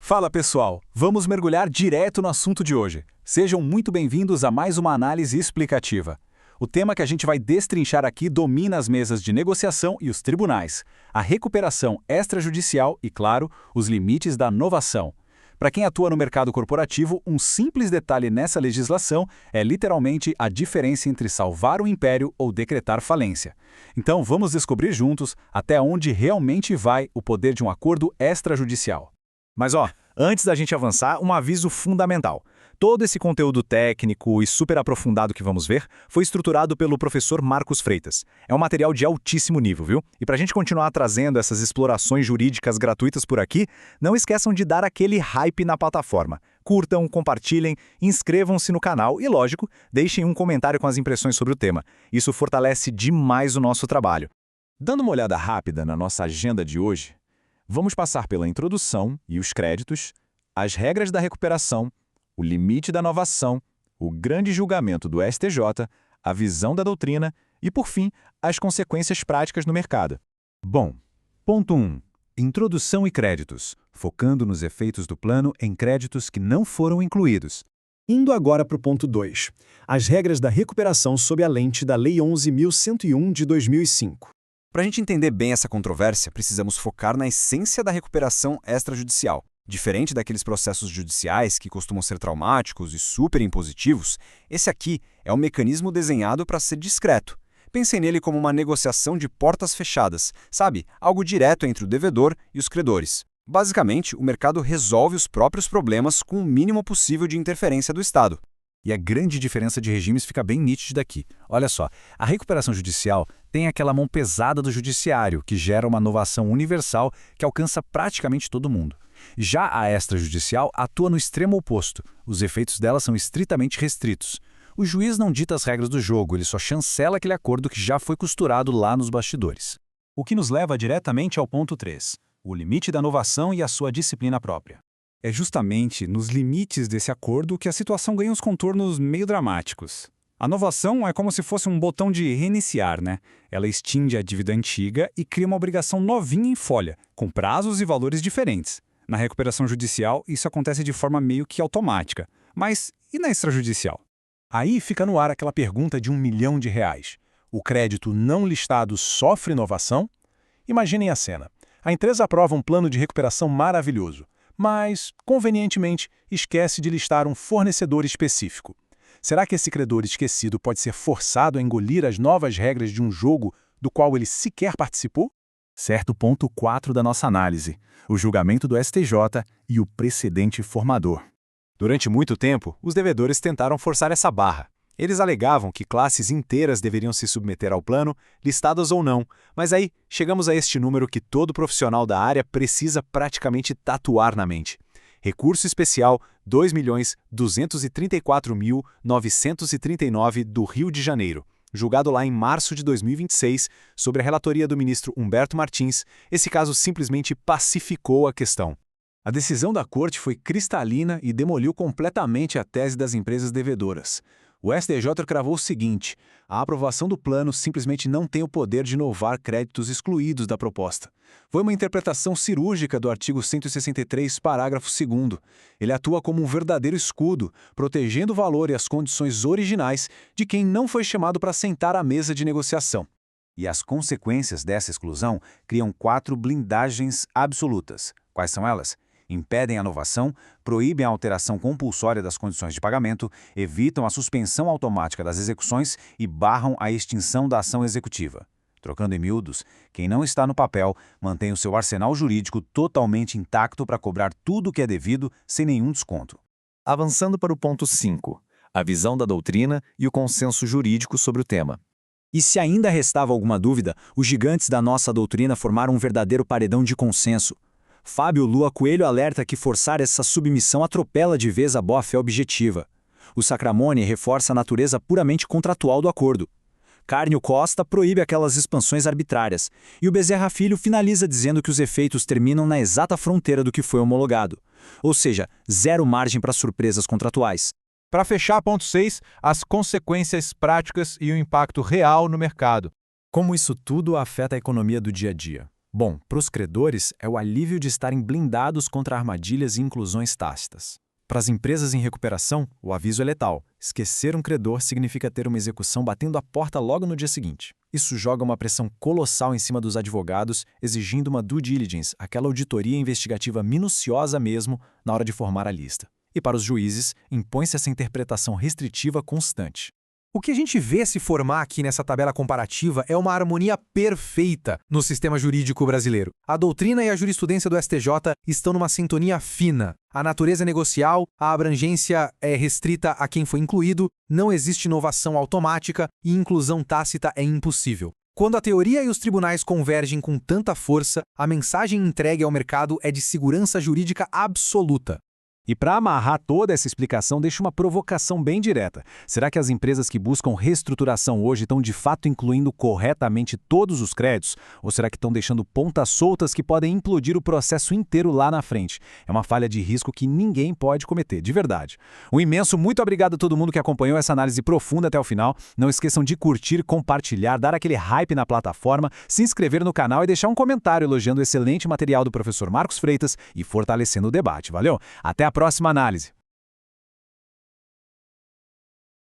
Fala pessoal, vamos mergulhar direto no assunto de hoje. Sejam muito bem-vindos a mais uma análise explicativa. O tema que a gente vai destrinchar aqui domina as mesas de negociação e os tribunais, a recuperação extrajudicial e, claro, os limites da novação. Para quem atua no mercado corporativo, um simples detalhe nessa legislação é literalmente a diferença entre salvar o império ou decretar falência. Então vamos descobrir juntos até onde realmente vai o poder de um acordo extrajudicial. Mas antes da gente avançar, um aviso fundamental. Todo esse conteúdo técnico e super aprofundado que vamos ver foi estruturado pelo professor Marcos Freitas. É um material de altíssimo nível, viu? E para a gente continuar trazendo essas explorações jurídicas gratuitas por aqui, não esqueçam de dar aquele hype na plataforma. Curtam, compartilhem, inscrevam-se no canal e, lógico, deixem um comentário com as impressões sobre o tema. Isso fortalece demais o nosso trabalho. Dando uma olhada rápida na nossa agenda de hoje, vamos passar pela introdução e os créditos, as regras da recuperação, o limite da novação, o grande julgamento do STJ, a visão da doutrina e, por fim, as consequências práticas no mercado. Bom, ponto 1. Introdução e créditos, focando nos efeitos do plano em créditos que não foram incluídos. Indo agora para o ponto 2. As regras da recuperação sob a lente da Lei 11.101 de 2005. Para a gente entender bem essa controvérsia, precisamos focar na essência da recuperação extrajudicial. Diferente daqueles processos judiciais que costumam ser traumáticos e super impositivos, esse aqui é um mecanismo desenhado para ser discreto. Pensem nele como uma negociação de portas fechadas, sabe? Algo direto entre o devedor e os credores. Basicamente, o mercado resolve os próprios problemas com o mínimo possível de interferência do Estado. E a grande diferença de regimes fica bem nítida aqui. Olha só, a recuperação judicial tem aquela mão pesada do judiciário, que gera uma novação universal que alcança praticamente todo mundo. Já a extrajudicial atua no extremo oposto. Os efeitos dela são estritamente restritos. O juiz não dita as regras do jogo, ele só chancela aquele acordo que já foi costurado lá nos bastidores. O que nos leva diretamente ao ponto 3, o limite da novação e a sua disciplina própria. É justamente nos limites desse acordo que a situação ganha uns contornos meio dramáticos. A novação é como se fosse um botão de reiniciar, né? Ela extingue a dívida antiga e cria uma obrigação novinha em folha, com prazos e valores diferentes. Na recuperação judicial, isso acontece de forma meio que automática. Mas e na extrajudicial? Aí fica no ar aquela pergunta de R$1 milhão. O crédito não listado sofre inovação? Imaginem a cena. A empresa aprova um plano de recuperação maravilhoso, mas, convenientemente, esquece de listar um fornecedor específico. Será que esse credor esquecido pode ser forçado a engolir as novas regras de um jogo do qual ele sequer participou? Certo ponto 4 da nossa análise, o julgamento do STJ e o precedente formador. Durante muito tempo, os devedores tentaram forçar essa barra. Eles alegavam que classes inteiras deveriam se submeter ao plano, listadas ou não, mas aí chegamos a este número que todo profissional da área precisa praticamente tatuar na mente. Recurso especial 2.234.939 do Rio de Janeiro. Julgado lá em março de 2026, sob a relatoria do ministro Humberto Martins, esse caso simplesmente pacificou a questão. A decisão da Corte foi cristalina e demoliu completamente a tese das empresas devedoras. O STJ cravou o seguinte: a aprovação do plano simplesmente não tem o poder de inovar créditos excluídos da proposta. Foi uma interpretação cirúrgica do artigo 163, parágrafo 2º. Ele atua como um verdadeiro escudo, protegendo o valor e as condições originais de quem não foi chamado para sentar à mesa de negociação. E as consequências dessa exclusão criam 4 blindagens absolutas. Quais são elas? Impedem a novação, proíbem a alteração compulsória das condições de pagamento, evitam a suspensão automática das execuções e barram a extinção da ação executiva. Trocando em miúdos, quem não está no papel mantém o seu arsenal jurídico totalmente intacto para cobrar tudo o que é devido sem nenhum desconto. Avançando para o ponto 5, a visão da doutrina e o consenso jurídico sobre o tema. E se ainda restava alguma dúvida, os gigantes da nossa doutrina formaram um verdadeiro paredão de consenso. Fábio Lua Coelho alerta que forçar essa submissão atropela de vez a boa-fé objetiva. O Sacramone reforça a natureza puramente contratual do acordo. Cárnio Costa proíbe aquelas expansões arbitrárias. E o Bezerra Filho finaliza dizendo que os efeitos terminam na exata fronteira do que foi homologado. Ou seja, zero margem para surpresas contratuais. Para fechar, ponto 6, as consequências práticas e o impacto real no mercado. Como isso tudo afeta a economia do dia a dia? Bom, para os credores, é o alívio de estarem blindados contra armadilhas e inclusões tácitas. Para as empresas em recuperação, o aviso é letal. Esquecer um credor significa ter uma execução batendo a porta logo no dia seguinte. Isso joga uma pressão colossal em cima dos advogados, exigindo uma due diligence, aquela auditoria investigativa minuciosa mesmo, na hora de formar a lista. E para os juízes, impõe-se essa interpretação restritiva constante. O que a gente vê se formar aqui nessa tabela comparativa é uma harmonia perfeita no sistema jurídico brasileiro. A doutrina e a jurisprudência do STJ estão numa sintonia fina. A natureza é negocial, a abrangência é restrita a quem foi incluído, não existe inovação automática e inclusão tácita é impossível. Quando a teoria e os tribunais convergem com tanta força, a mensagem entregue ao mercado é de segurança jurídica absoluta. E para amarrar toda essa explicação, deixa uma provocação bem direta. Será que as empresas que buscam reestruturação hoje estão de fato incluindo corretamente todos os créditos? Ou será que estão deixando pontas soltas que podem implodir o processo inteiro lá na frente? É uma falha de risco que ninguém pode cometer, de verdade. Um imenso muito obrigado a todo mundo que acompanhou essa análise profunda até o final. Não esqueçam de curtir, compartilhar, dar aquele hype na plataforma, se inscrever no canal e deixar um comentário elogiando o excelente material do professor Marcos Freitas e fortalecendo o debate. Valeu? Até a próxima análise.